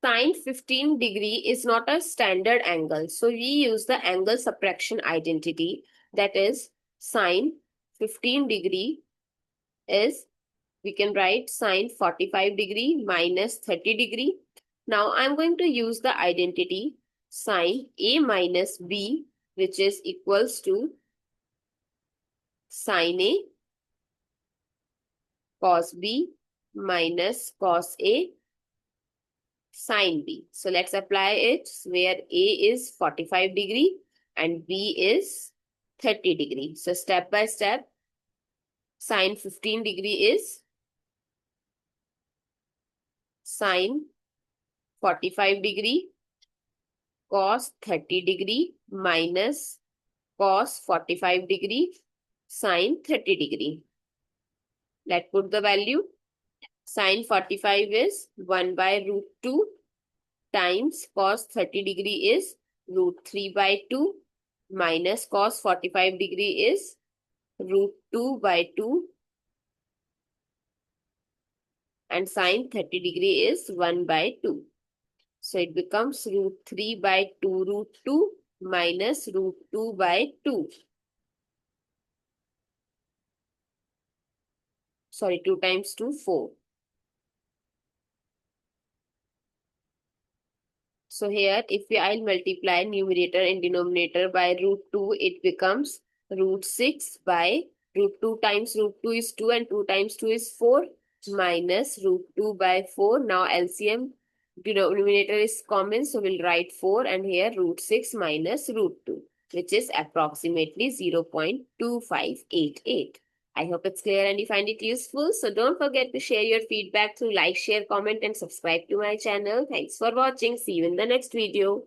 Sine 15 degree is not a standard angle. So we use the angle subtraction identity. That is sine 15 degree is, we can write sine 45 degree minus 30 degree. Now I'm going to use the identity sine A minus B, which is equals to sine A cos B minus cos A sine B. So let's apply it where A is 45 degree and B is 30 degree. So step by step, sine 15 degree is sine 45 degree cos 30 degree minus cos 45 degree sine 30 degree. Let's put the value. Sine 45 is 1 by root 2 times cos 30 degree is root 3 by 2 minus cos 45 degree is root 2 by 2 and sine 30 degree is 1 by 2. So it becomes root 3 by 2 root 2 minus root 2 by 2. Sorry, 2 times 2, 4. So here, if I'll multiply numerator and denominator by root 2, it becomes root 6 by root 2 times root 2 is 2 and 2 times 2 is 4 minus root 2 by 4. Now LCM denominator is common, so we'll write 4 and here root 6 minus root 2, which is approximately 0.2588. I hope it's clear and you find it useful. So don't forget to share your feedback through like, share, comment and subscribe to my channel. Thanks for watching. See you in the next video.